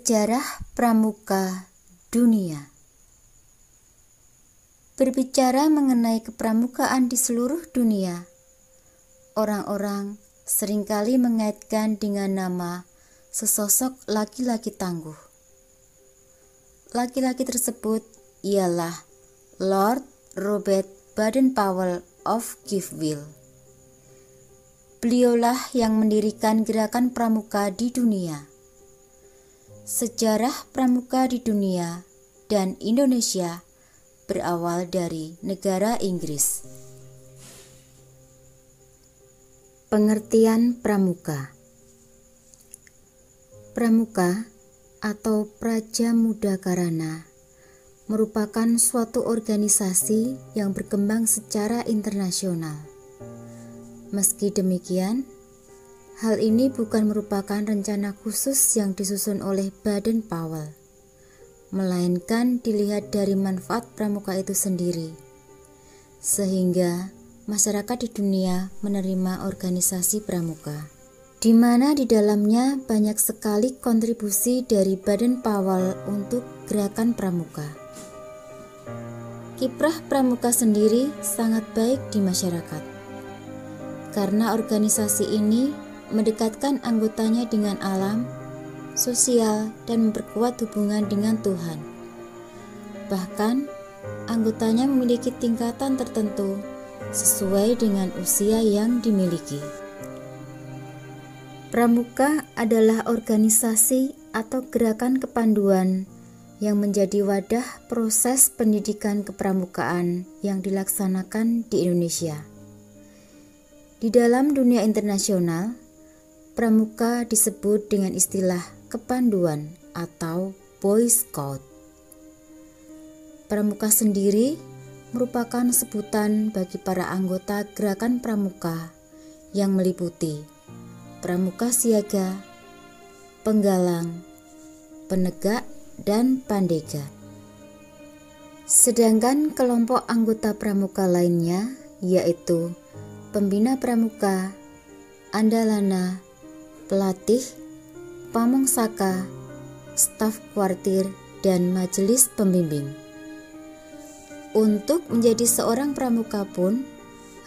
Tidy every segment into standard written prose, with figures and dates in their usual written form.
Sejarah Pramuka Dunia. Berbicara mengenai kepramukaan di seluruh dunia, orang-orang seringkali mengaitkan dengan nama sesosok laki-laki tangguh. Laki-laki tersebut ialah Lord Robert Baden-Powell of Giveville. Beliaulah yang mendirikan gerakan pramuka di dunia. Sejarah pramuka di dunia dan Indonesia berawal dari negara Inggris. Pengertian pramuka. Pramuka atau Praja Muda Karana merupakan suatu organisasi yang berkembang secara internasional. Meski demikian, hal ini bukan merupakan rencana khusus yang disusun oleh Baden-Powell, melainkan dilihat dari manfaat pramuka itu sendiri, sehingga masyarakat di dunia menerima organisasi pramuka, di mana di dalamnya banyak sekali kontribusi dari Baden-Powell untuk gerakan pramuka. Kiprah pramuka sendiri sangat baik di masyarakat, karena organisasi ini mendekatkan anggotanya dengan alam, sosial, dan memperkuat hubungan dengan Tuhan. Bahkan, anggotanya memiliki tingkatan tertentu sesuai dengan usia yang dimiliki. Pramuka adalah organisasi atau gerakan kepanduan yang menjadi wadah proses pendidikan kepramukaan yang dilaksanakan di Indonesia. Di dalam dunia internasional, pramuka disebut dengan istilah kepanduan atau Boy Scout. Pramuka sendiri merupakan sebutan bagi para anggota gerakan pramuka yang meliputi pramuka siaga, penggalang, penegak, dan pandega. Sedangkan kelompok anggota pramuka lainnya yaitu pembina pramuka, andalana, pelatih, pamongsaka, staf kuartir, dan majelis pembimbing. Untuk menjadi seorang pramuka pun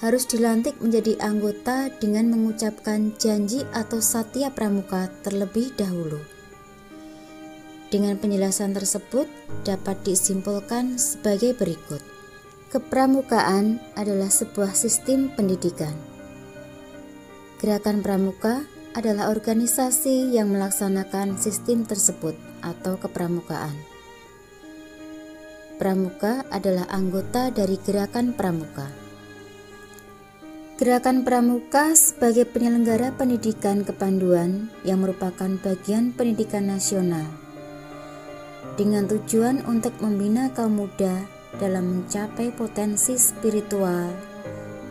harus dilantik menjadi anggota dengan mengucapkan janji atau satya pramuka terlebih dahulu. Dengan penjelasan tersebut dapat disimpulkan sebagai berikut. Kepramukaan adalah sebuah sistem pendidikan. Gerakan pramuka adalah organisasi yang melaksanakan sistem tersebut atau kepramukaan. Pramuka adalah anggota dari gerakan pramuka. Gerakan pramuka sebagai penyelenggara pendidikan kepanduan yang merupakan bagian pendidikan nasional dengan tujuan untuk membina kaum muda dalam mencapai potensi spiritual,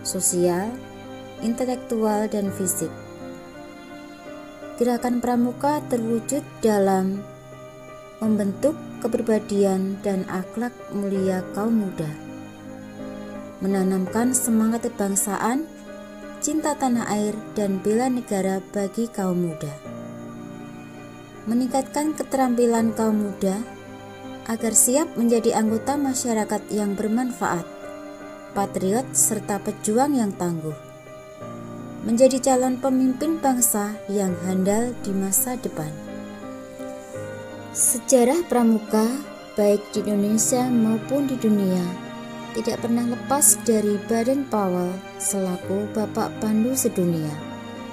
sosial, intelektual, dan fisik. Gerakan pramuka terwujud dalam membentuk kepribadian dan akhlak mulia kaum muda, menanamkan semangat kebangsaan, cinta tanah air, dan bela negara bagi kaum muda, meningkatkan keterampilan kaum muda agar siap menjadi anggota masyarakat yang bermanfaat, patriot, serta pejuang yang tangguh, menjadi calon pemimpin bangsa yang handal di masa depan. Sejarah pramuka baik di Indonesia maupun di dunia tidak pernah lepas dari Baden-Powell selaku Bapak Pandu Sedunia,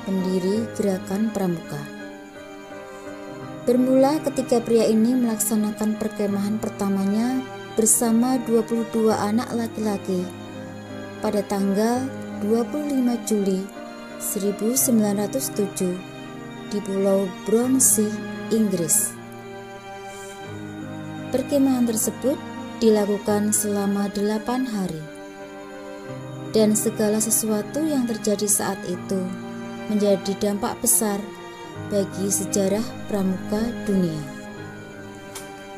pendiri gerakan pramuka. Bermula ketika pria ini melaksanakan perkemahan pertamanya bersama 22 anak laki-laki pada tanggal 25 Juli 1907 di Pulau Brownsea, Inggris. Perkemahan tersebut dilakukan selama 8 hari, dan segala sesuatu yang terjadi saat itu menjadi dampak besar bagi sejarah pramuka dunia.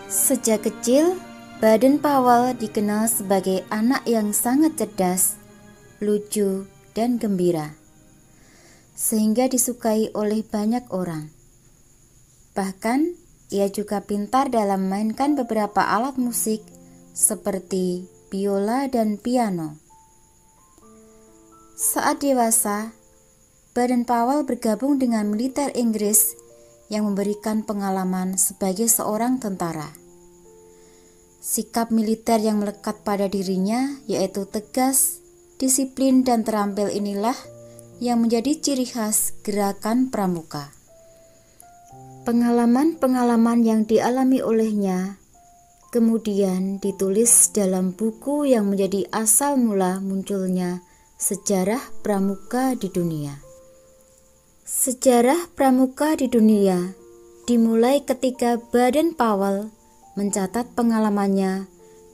Sejak kecil, Baden-Powell dikenal sebagai anak yang sangat cerdas, lucu, dan gembira, sehingga disukai oleh banyak orang. Bahkan ia juga pintar dalam memainkan beberapa alat musik seperti biola dan piano. Saat dewasa, Baden-Powell bergabung dengan militer Inggris yang memberikan pengalaman sebagai seorang tentara. Sikap militer yang melekat pada dirinya yaitu tegas, disiplin, dan terampil inilah yang menjadi ciri khas gerakan pramuka. Pengalaman-pengalaman yang dialami olehnya kemudian ditulis dalam buku yang menjadi asal mula munculnya sejarah pramuka di dunia. Sejarah pramuka di dunia dimulai ketika Baden-Powell mencatat pengalamannya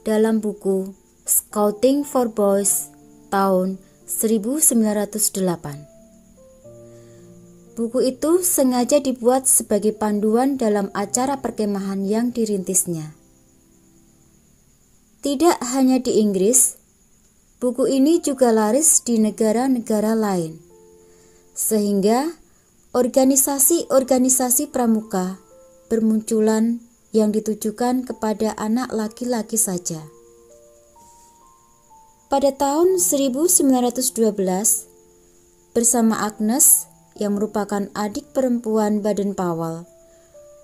dalam buku Scouting for Boys tahun 1908. Buku itu sengaja dibuat sebagai panduan dalam acara perkemahan yang dirintisnya. Tidak hanya di Inggris, buku ini juga laris di negara-negara lain, sehingga organisasi-organisasi pramuka bermunculan yang ditujukan kepada anak laki-laki saja. Pada tahun 1912, bersama Agnes yang merupakan adik perempuan Baden-Powell,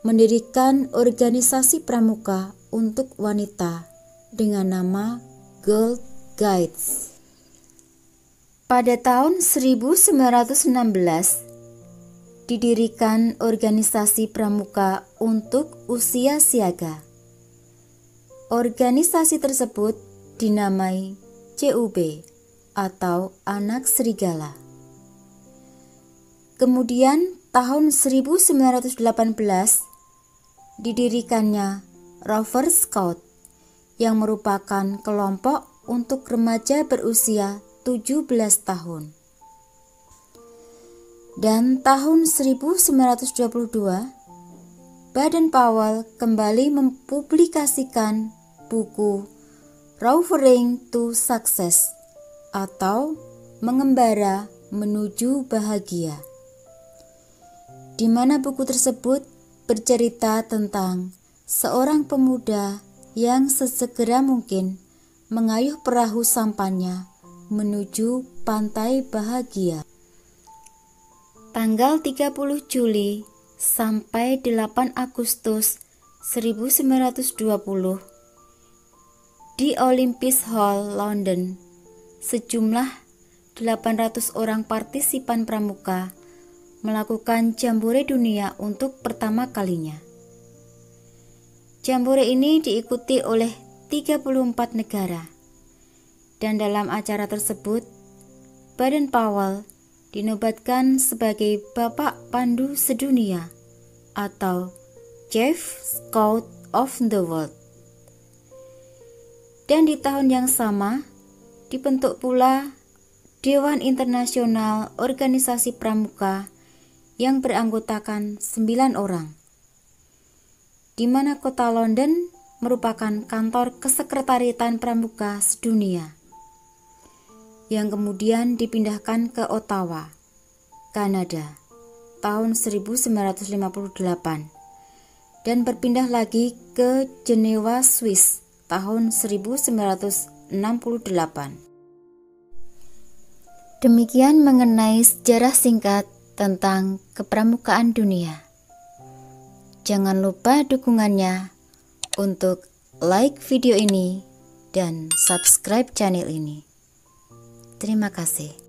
mendirikan organisasi pramuka untuk wanita dengan nama Girl Guides. Pada tahun 1916, didirikan organisasi pramuka untuk usia siaga. Organisasi tersebut dinamai CUB atau Anak Serigala. Kemudian tahun 1918 didirikannya Rover Scout yang merupakan kelompok untuk remaja berusia 17 tahun. Dan tahun 1922, Baden-Powell kembali mempublikasikan buku Rovering to Success atau Mengembara Menuju Bahagia, di mana buku tersebut bercerita tentang seorang pemuda yang sesegera mungkin mengayuh perahu sampannya menuju pantai bahagia. Tanggal 30 Juli sampai 8 Agustus 1920 di Olympic Hall, London, sejumlah 800 orang partisipan pramuka melakukan jambore dunia untuk pertama kalinya. Jambore ini diikuti oleh 34 negara, dan dalam acara tersebut, Baden-Powell dinobatkan sebagai Bapak Pandu Sedunia atau Chief Scout of the World. Dan di tahun yang sama, dibentuk pula Dewan Internasional Organisasi Pramuka yang beranggotakan 9 orang, di mana kota London merupakan kantor kesekretariatan pramuka sedunia, yang kemudian dipindahkan ke Ottawa, Kanada, tahun 1958, dan berpindah lagi ke Jenewa, Swiss, tahun 1968. Demikian mengenai sejarah singkat tentang kepramukaan dunia. Jangan lupa dukungannya untuk like video ini dan subscribe channel ini. Terima kasih.